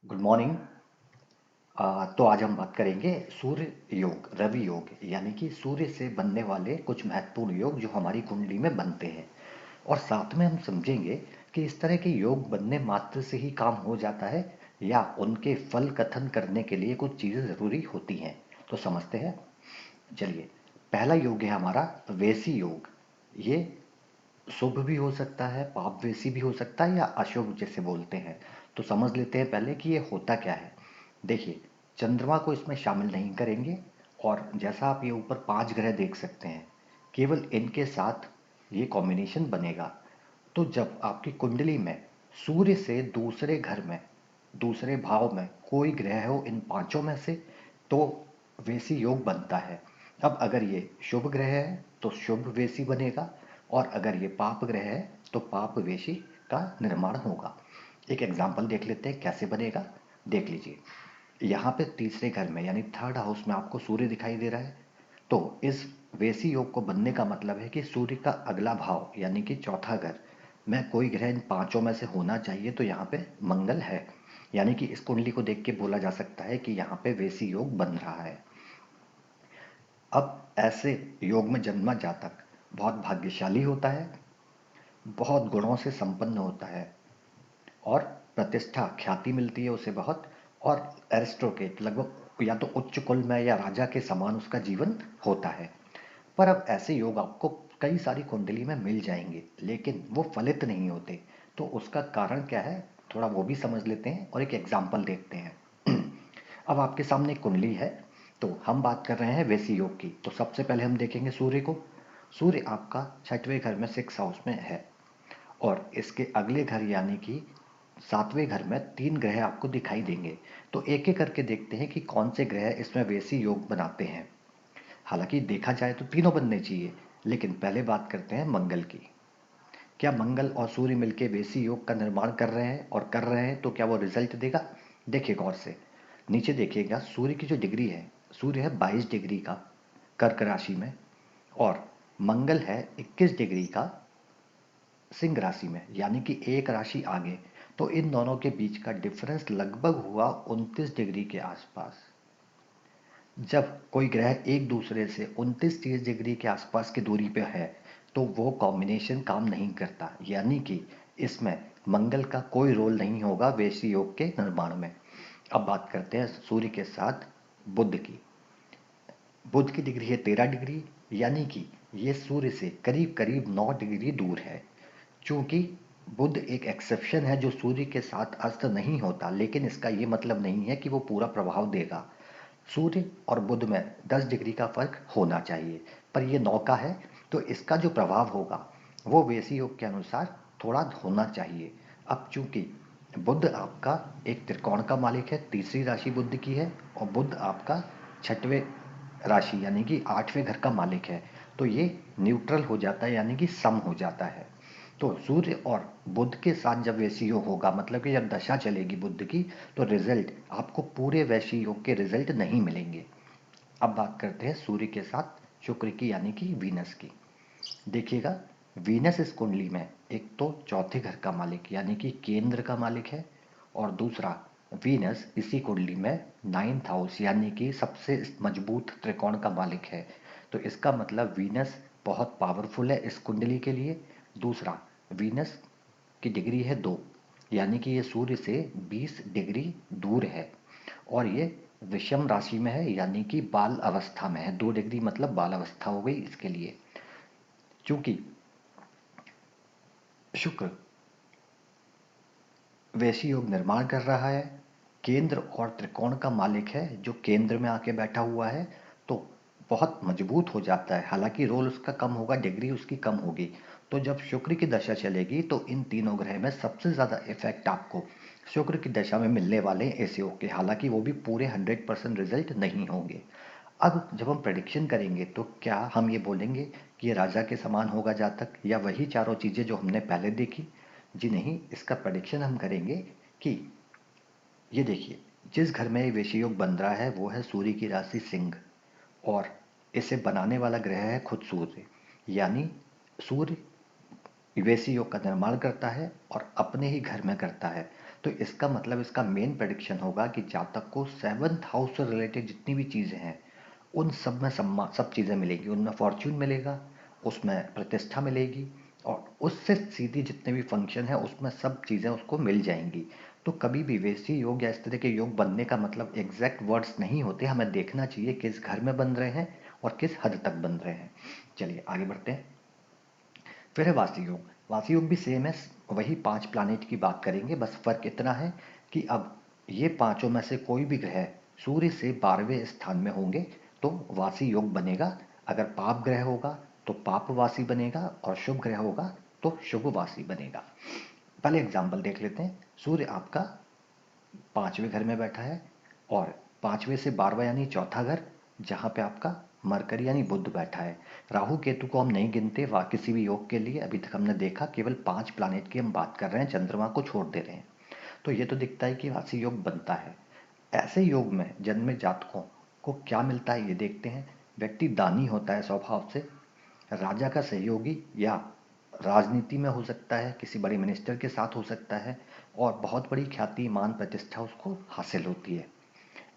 Good morning. तो आज हम बात करेंगे सूर्य योग, रवि योग, यानी कि सूर्य से बनने वाले कुछ महत्वपूर्ण योग जो हमारी कुंडली में बनते हैं। और साथ में हम समझेंगे कि इस तरह के योग बनने मात्र से ही काम हो जाता है या उनके फल कथन करने के लिए कुछ चीज़ें ज़रूरी होती हैं। तो समझते हैं। चलिए, पहला योग है हमारा वेसी योग। ये शुभ भी हो सकता है, पापवेशी भी हो सकता है या अशुभ जैसे बोलते हैं। तो समझ लेते हैं पहले कि ये होता क्या है। देखिए, चंद्रमा को इसमें शामिल नहीं करेंगे। और जैसा आप ये ऊपर 5 ग्रह देख सकते हैं, केवल इनके साथ ये कॉम्बिनेशन बनेगा। तो जब आपकी कुंडली में सूर्य से दूसरे घर में, दूसरे भाव में कोई ग्रह हो इन पांचों में से, तो वेशी योग बनता है। अब अगर ये शुभ ग्रह है तो शुभ वेशी बनेगा, और अगर ये पाप ग्रह है तो पाप वेशी का निर्माण होगा। एक एग्जाम्पल देख लेते हैं कैसे बनेगा। देख लीजिए, यहाँ पे तीसरे घर में यानी थर्ड हाउस में आपको सूर्य दिखाई दे रहा है। तो इस वेसी योग को बनने का मतलब है कि सूर्य का अगला भाव यानी कि चौथा घर में कोई ग्रह इन पांचों में से होना चाहिए। तो यहाँ पे मंगल है, यानी कि इस कुंडली को देख के बोला जा सकता है कि यहाँ पे वेसी योग बन रहा है। अब ऐसे योग में जन्मा जातक बहुत भाग्यशाली होता है, बहुत गुणों से संपन्न होता है, और प्रतिष्ठा ख्याति मिलती है उसे बहुत। और एरिस्टोक्रेट लगभग या तो उच्च कुल में या राजा के समान उसका जीवन होता है। पर अब ऐसे योग आपको कई सारी कुंडली में मिल जाएंगे, लेकिन वो फलित नहीं होते। तो उसका कारण क्या है, थोड़ा वो भी समझ लेते हैं और एक एग्जाम्पल देखते हैं। अब आपके सामने एक कुंडली है। तो हम बात कर रहे हैं वैसी योग की। तो सबसे पहले हम देखेंगे सूर्य को। सूर्य आपका छठवें घर में 6 हाउस में है, और इसके अगले घर यानी कि सातवें घर में 3 ग्रह आपको दिखाई देंगे। तो एक एक करके देखते हैं कि कौन से ग्रह इसमें वैसी योग बनाते हैं। हालांकि देखा जाए तो तीनों बनने चाहिए, लेकिन पहले बात करते हैं मंगल की। क्या मंगल और सूर्य मिलकर वैसी योग का निर्माण कर रहे हैं, और कर रहे हैं तो क्या वो रिजल्ट देगा। देखिए गौर से, नीचे देखिएगा सूर्य की जो डिग्री है, सूर्य है 22 डिग्री का कर्क राशि में, और मंगल है 21 डिग्री का सिंह राशि में, यानी कि एक राशि आगे। तो इन दोनों के बीच का डिफरेंस लगभग हुआ 29 डिग्री के आसपास। जब कोई ग्रह एक दूसरे से 29-30 डिग्री के आसपास की दूरी पे है, तो वो कॉम्बिनेशन काम नहीं करता, यानी कि इसमें मंगल का कोई रोल नहीं होगा वैशी योग के निर्माण में। अब बात करते हैं सूर्य के साथ बुध की। बुध की डिग्री है 13 डिग्री, यानी कि ये सूर्य से करीब करीब 9 डिग्री दूर है। चूंकि बुध एक एक्सेप्शन है जो सूर्य के साथ अस्त नहीं होता, लेकिन इसका ये मतलब नहीं है कि वो पूरा प्रभाव देगा। सूर्य और बुध में 10 डिग्री का फर्क होना चाहिए, पर ये 9 का है। तो इसका जो प्रभाव होगा वो वेसी योग के अनुसार थोड़ा होना चाहिए। अब चूंकि बुध आपका एक त्रिकोण का मालिक है, तीसरी राशि बुध की है, और बुध आपका छठवें राशि यानी कि 8वें घर का मालिक है। तो ये न्यूट्रल हो जाता है, यानी कि सम हो जाता है। तो सूर्य और बुध के साथ जब वैसी योग होगा, मतलब कि जब दशा चलेगी बुध की, तो रिजल्ट आपको पूरे वैशी योग के रिजल्ट नहीं मिलेंगे। अब बात करते हैं सूर्य के साथ शुक्र की, यानी कि वीनस की। देखिएगा, वीनस इस कुंडली में एक तो चौथे घर का मालिक यानी कि केंद्र का मालिक है, और दूसरा वीनस इसी कुंडली में 9th हाउस यानी कि सबसे मजबूत त्रिकोण का मालिक है। तो इसका मतलब वीनस बहुत पावरफुल है इस कुंडली के लिए। दूसरा, वीनस की डिग्री है 2, यानी कि ये सूर्य से 20 डिग्री दूर है, और ये विषम राशि में है, यानी कि बाल अवस्था में है। 2 डिग्री मतलब बाल अवस्था हो गई इसके लिए। चूंकि शुक्र वैशी योग निर्माण कर रहा है, केंद्र और त्रिकोण का मालिक है जो केंद्र में आके बैठा हुआ है, तो बहुत मजबूत हो जाता है। हालांकि रोल उसका कम होगा, डिग्री उसकी कम होगी। तो जब शुक्र की दशा चलेगी तो इन तीनों ग्रह में सबसे ज़्यादा इफेक्ट आपको शुक्र की दशा में मिलने वाले हैं ऐसे योग के। हालांकि वो भी पूरे 100% रिजल्ट नहीं होंगे। अब जब हम प्रेडिक्शन करेंगे तो क्या हम ये बोलेंगे कि ये राजा के समान होगा जातक, या वही चारों चीज़ें जो हमने पहले देखी। जी नहीं, इसका प्रेडिक्शन हम करेंगे कि ये देखिए, जिस घर में ये वैशी योग बन रहा है वो है सूर्य की राशि सिंह, और इसे बनाने वाला ग्रह है खुद सूर्य। यानी सूर्य वैसी योग का निर्माण करता है और अपने ही घर में करता है। तो इसका मतलब इसका मेन प्रेडिक्शन होगा कि जातक को सेवन्थ हाउस से रिलेटेड जितनी भी चीज़ें हैं उन सब में सम्मान, सब चीज़ें मिलेंगी, उनमें फॉर्च्यून मिलेगा, उसमें प्रतिष्ठा मिलेगी और उससे सीधी जितने भी फंक्शन है उसमें सब चीज़ें उसको मिल जाएंगी। तो कभी भी वैसी योग या इस तरह के योग बनने का मतलब एग्जैक्ट वर्ड्स नहीं होते, हमें देखना चाहिए किस घर में बन रहे हैं और किस हद तक बन रहे हैं। चलिए आगे बढ़ते हैं। फिर है वासी योग। वासी योग भी सेम है, वही 5 प्लैनेट की बात करेंगे, बस फर्क इतना है कि अब ये पांचों में से कोई भी ग्रह सूर्य से 12वें स्थान में होंगे तो वासी योग बनेगा। अगर पाप ग्रह होगा तो पापवासी बनेगा और शुभ ग्रह होगा तो शुभवासी बनेगा। पहले एग्जाम्पल देख लेते हैं। सूर्य आपका 5वें घर में बैठा है और 5वें से 12वां यानी चौथा घर, जहाँ पे आपका मरकरी यानी बुध बैठा है। राहु केतु को हम नहीं गिनते किसी भी योग के लिए, अभी तक हमने देखा केवल 5 प्लैनेट की हम बात कर रहे हैं, चंद्रमा को छोड़ दे रहे हैं। तो ये तो दिखता है कि राशि योग बनता है। ऐसे योग में जन्मे जातकों को क्या मिलता है ये देखते हैं। व्यक्ति दानी होता है स्वभाव से, राजा का सहयोगी या राजनीति में हो सकता है, किसी बड़े मिनिस्टर के साथ हो सकता है और बहुत बड़ी ख्याति मान प्रतिष्ठा उसको हासिल होती है।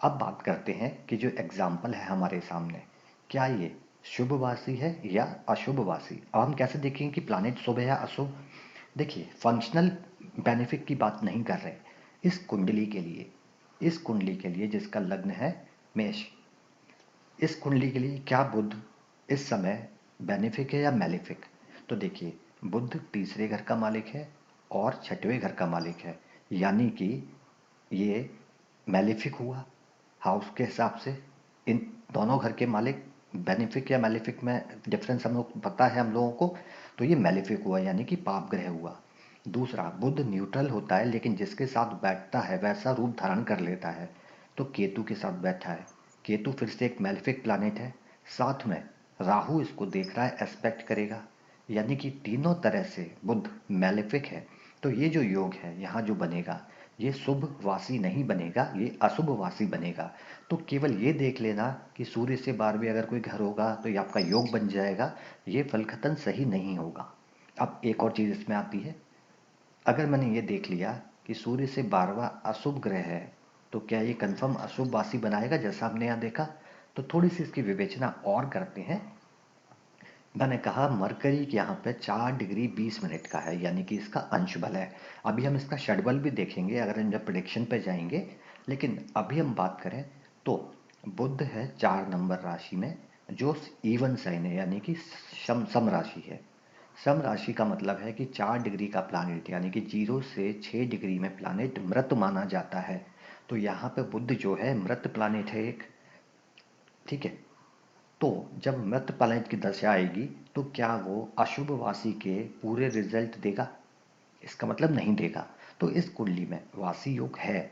अब बात करते हैं कि जो एग्जाम्पल है हमारे सामने, क्या ये शुभवासी है या अशुभवासी। अब हम कैसे देखेंगे कि प्लानिट शुभ है या अशुभ। देखिए फंक्शनल बेनिफिट की बात नहीं कर रहे। इस कुंडली के लिए, इस कुंडली के लिए जिसका लग्न है मेष, इस कुंडली के लिए क्या बुध इस समय बेनिफिक है या मैलिफिक। तो देखिए बुध तीसरे घर का मालिक है और छठवें घर का मालिक है, यानी कि ये मैलिफिक हुआ हाउस के हिसाब से। इन दोनों घर के मालिक, बेनिफिक या मैलिफिक में डिफरेंस हम लोग पता है हम लोगों को। तो ये मैलिफिक हुआ यानी कि पाप ग्रह हुआ। दूसरा बुध न्यूट्रल होता है लेकिन जिसके साथ बैठता है वैसा रूप धारण कर लेता है। तो केतु के साथ बैठा है, केतु फिर से एक मैलिफिक प्लैनेट है, साथ में राहु इसको देख रहा है, एस्पेक्ट करेगा, यानी कि तीनों तरह से बुध मैलिफिक है। तो ये जो योग है यहाँ जो बनेगा ये शुभ वासी नहीं बनेगा, ये अशुभ वासी बनेगा। तो केवल ये देख लेना कि सूर्य से 12वें अगर कोई घर होगा तो ये आपका योग बन जाएगा, ये फलकथन सही नहीं होगा। अब एक और चीज़ इसमें आती है, अगर मैंने ये देख लिया कि सूर्य से 12वां अशुभ ग्रह है तो क्या ये कंफर्म अशुभ वासी बनाएगा जैसा हमने यहाँ देखा। तो थोड़ी सी इसकी विवेचना और करते हैं। मैंने कहा मरकरी यहाँ पे 4 डिग्री 20 मिनट का है, यानी कि इसका अंश बल है। अभी हम इसका षडबल भी देखेंगे अगर हम जब प्रेडिक्शन पे जाएंगे, लेकिन अभी हम बात करें तो बुध है 4 नंबर राशि में जो इवन साइन है, यानी कि सम राशि है। सम राशि का मतलब है कि 4 डिग्री का प्लानिट यानी कि 0 से 6 डिग्री में प्लानिट मृत माना जाता है। तो यहाँ पे बुध जो है मृत प्लानिट है एक, ठीक है। तो जब मृत प्लैनेट की दशा आएगी तो क्या वो अशुभ वासी के पूरे रिजल्ट देगा? इसका मतलब नहीं देगा। तो इस कुंडली में वासी योग है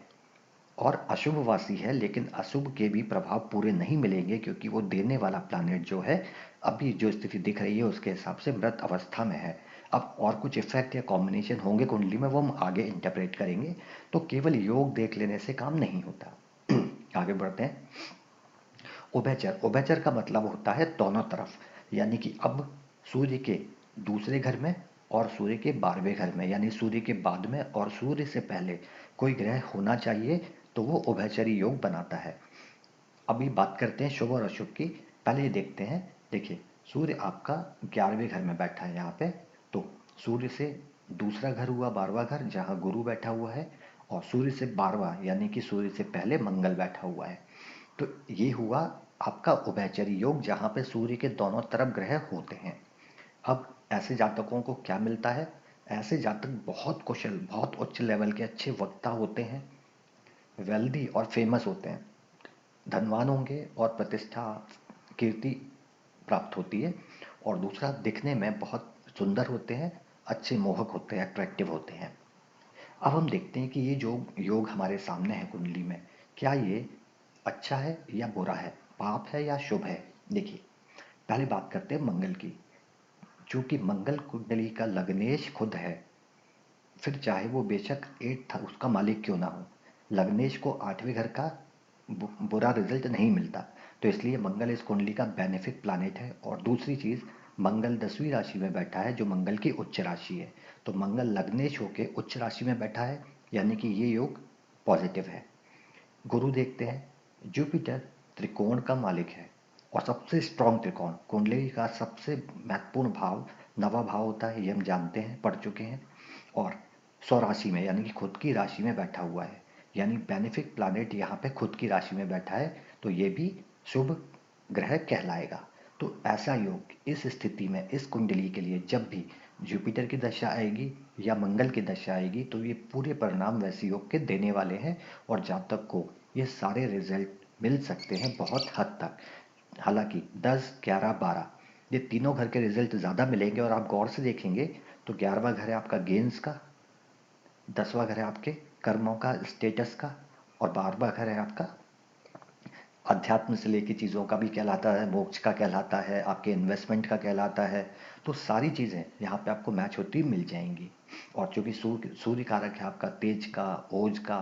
और अशुभ वासी है, लेकिन अशुभ के भी प्रभाव पूरे नहीं मिलेंगे क्योंकि वो देने वाला प्लैनेट जो है अभी जो स्थिति दिख रही है उसके हिसाब से मृत अवस्था में है। अब और कुछ इफेक्ट या कॉम्बिनेशन होंगे कुंडली में, वो हम आगे इंटरप्रेट करेंगे। तो केवल योग देख लेने से काम नहीं होता। आगे बढ़ते हैं। उभयचर, उभयचर का मतलब होता है दोनों तरफ, यानी कि अब सूर्य के दूसरे घर में और सूर्य के 12वें घर में, यानी सूर्य के बाद में और सूर्य से पहले कोई ग्रह होना चाहिए तो वो उभयचरी योग बनाता है। अभी बात करते हैं शुभ और अशुभ की। पहले ये देखते हैं, देखिए सूर्य आपका 11वें घर में बैठा है यहाँ पे। तो सूर्य से दूसरा घर हुआ 12वां घर जहाँ गुरु बैठा हुआ है, और सूर्य से 12वां यानी कि सूर्य से पहले मंगल बैठा हुआ है। तो ये हुआ आपका उभयचरी योग जहाँ पे सूर्य के दोनों तरफ ग्रह होते हैं। अब ऐसे जातकों को क्या मिलता है? ऐसे जातक बहुत कुशल, बहुत उच्च लेवल के अच्छे वक्ता होते हैं, वेल्दी और फेमस होते हैं, धनवान होंगे और प्रतिष्ठा कीर्ति प्राप्त होती है। और दूसरा दिखने में बहुत सुंदर होते हैं, अच्छे मोहक होते हैं, अट्रैक्टिव होते हैं। अब हम देखते हैं कि ये जो योग हमारे सामने है कुंडली में, क्या ये अच्छा है या बुरा है, पाप है या शुभ है। देखिए पहले बात करते हैं मंगल की। चूंकि मंगल कुंडली का लग्नेश खुद है, फिर चाहे वो बेशक एट था उसका मालिक क्यों ना हो, लग्नेश को 8वें घर का बुरा रिजल्ट नहीं मिलता। तो इसलिए मंगल इस कुंडली का बेनिफिक प्लानिट है। और दूसरी चीज़, मंगल 10वीं राशि में बैठा है जो मंगल की उच्च राशि है। तो मंगल लग्नेश होके उच्च राशि में बैठा है, यानी कि ये योग पॉजिटिव है। गुरु देखते हैं, जुपिटर त्रिकोण का मालिक है और सबसे स्ट्रॉन्ग त्रिकोण कुंडली का सबसे महत्वपूर्ण भाव नवा भाव होता है, ये हम जानते हैं, पढ़ चुके हैं। और स्वराशि में यानी कि खुद की राशि में बैठा हुआ है, यानी बेनिफिक प्लैनेट यहाँ पे खुद की राशि में बैठा है, तो ये भी शुभ ग्रह कहलाएगा। तो ऐसा योग इस स्थिति में इस कुंडली के लिए जब भी जुपिटर की दशा आएगी या मंगल की दशा आएगी तो ये पूरे परिणाम वैसे योग के देने वाले हैं और जातक को ये सारे रिजल्ट मिल सकते हैं बहुत हद तक। हालांकि 10, 11, 12 ये तीनों घर के रिजल्ट ज़्यादा मिलेंगे और आप गौर से देखेंगे तो 11वां घर है आपका गेंस का, 10वां घर है आपके कर्मों का, स्टेटस का, और 12वां घर है आपका अध्यात्म से लेके चीज़ों का भी कहलाता है, मोक्ष का कहलाता है, आपके इन्वेस्टमेंट का कहलाता है। तो सारी चीज़ें यहाँ पे आपको मैच होती मिल जाएंगी। और चूंकि सूर्य कारक है आपका तेज का, ओज का,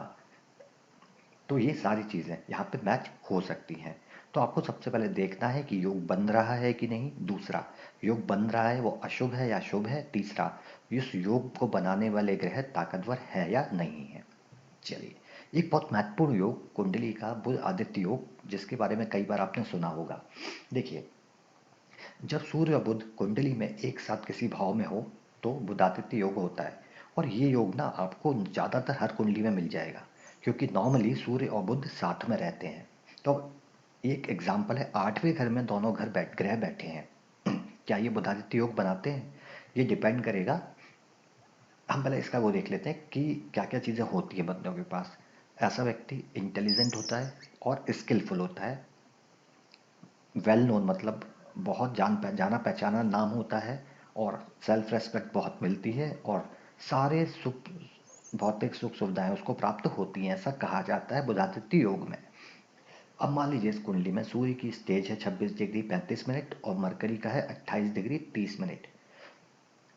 तो ये सारी चीज़ें यहाँ पे मैच हो सकती हैं। तो आपको सबसे पहले देखना है कि योग बन रहा है कि नहीं। दूसरा, योग बन रहा है वो अशुभ है या शुभ है। तीसरा, इस योग को बनाने वाले ग्रह ताकतवर है या नहीं है। चलिए, एक बहुत महत्वपूर्ण योग कुंडली का बुध आदित्य योग, जिसके बारे में कई बार आपने सुना होगा। देखिए, जब सूर्य और बुध कुंडली में एक साथ किसी भाव में हो तो बुधादित्य योग होता है। और ये योग ना आपको ज़्यादातर हर कुंडली में मिल जाएगा, क्योंकि नॉर्मली सूर्य और बुध साथ में रहते हैं। तो एक एग्जाम्पल है, 8वें घर में दोनों ग्रह बैठे हैं क्या ये बुधादित्य योग बनाते हैं? ये डिपेंड करेगा। हम पहले इसका वो देख लेते हैं कि क्या क्या चीज़ें होती हैं बंदों के पास। ऐसा व्यक्ति इंटेलिजेंट होता है और स्किलफुल होता है, वेल नोन मतलब बहुत जाना पहचाना नाम होता है, और सेल्फ रेस्पेक्ट बहुत मिलती है, और सारे सुख भौतिक सुख सुविधाएं उसको प्राप्त होती हैं, ऐसा कहा जाता है बुधादित्य योग में। अब मान लीजिए इस कुंडली में सूर्य की स्टेज है 26 डिग्री 35 मिनट और मरकरी का है 28 डिग्री 30 मिनट।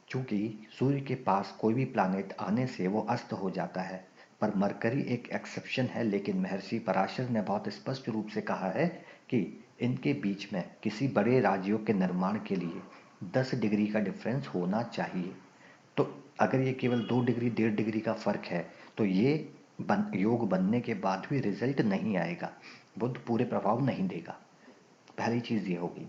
चूंकि सूर्य के पास कोई भी प्लैनेट आने से वो अस्त हो जाता है, पर मरकरी एक एक्सेप्शन है। लेकिन महर्षि पराशर ने बहुत स्पष्ट रूप से कहा है कि इनके बीच में किसी बड़े राजयोग के निर्माण के लिए 10 डिग्री का डिफरेंस होना चाहिए। तो अगर ये केवल 2 डिग्री 1.5 डिग्री का फर्क है तो ये योग बनने के बाद भी रिजल्ट नहीं आएगा, बुध पूरे प्रभाव नहीं देगा। पहली चीज़ ये होगी।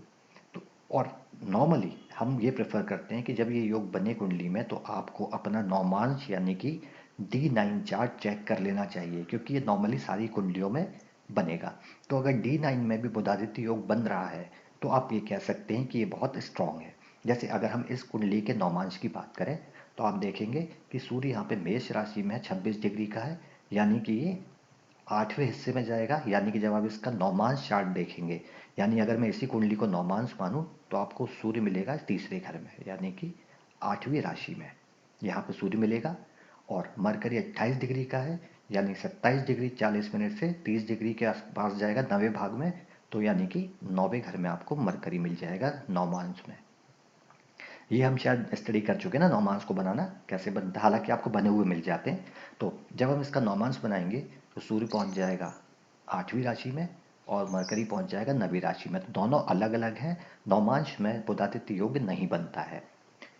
तो और नॉर्मली हम ये प्रेफर करते हैं कि जब ये योग बने कुंडली में तो आपको अपना नौमांश यानी कि D9 चार्ट चेक कर लेना चाहिए, क्योंकि ये नॉर्मली सारी कुंडलियों में बनेगा। तो अगर D9 में भी बुधादित्य योग बन रहा है तो आप ये कह सकते हैं कि ये बहुत स्ट्रांग है। जैसे अगर हम इस कुंडली के नौमांश की बात करें तो आप देखेंगे कि सूर्य यहाँ पे मेष राशि में 26 डिग्री का है, यानी कि ये 8वें हिस्से में जाएगा। यानी कि जब आप इसका नौमांश चार्ट देखेंगे, यानी अगर मैं इसी कुंडली को नौमांश मानूं तो आपको सूर्य मिलेगा तीसरे घर में, यानी कि 8वीं राशि में यहाँ पे सूर्य मिलेगा। और मरकरी 28 डिग्री का है, यानी 27 डिग्री 40 मिनट से 30 डिग्री के आसपास जाएगा 9वें भाग में। तो यानी कि 9वें घर में आपको मरकरी मिल जाएगा नौमांश में। ये हम शायद स्टडी कर चुके हैं ना, नौमांश को बनाना कैसे बनता है, हालांकि आपको बने हुए मिल जाते हैं। तो जब हम इसका नौमांश बनाएंगे तो सूर्य पहुंच जाएगा 8वीं राशि में और मरकरी पहुंच जाएगा 9वीं राशि में। तो दोनों अलग अलग हैं, नौमांश में बुधादित्य योग नहीं बनता है,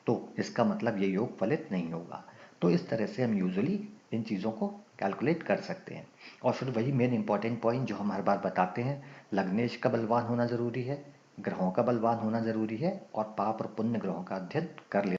तो इसका मतलब ये योग फलित नहीं होगा। तो इस तरह से हम यूजुअली इन चीज़ों को कैलकुलेट कर सकते हैं। और फिर वही मेन इंपॉर्टेंट पॉइंट जो हम हर बार बताते हैं, लग्नेश का बलवान होना जरूरी है, ग्रहों का बलवान होना जरूरी है, और पाप और पुण्य ग्रहों का अध्ययन कर लेना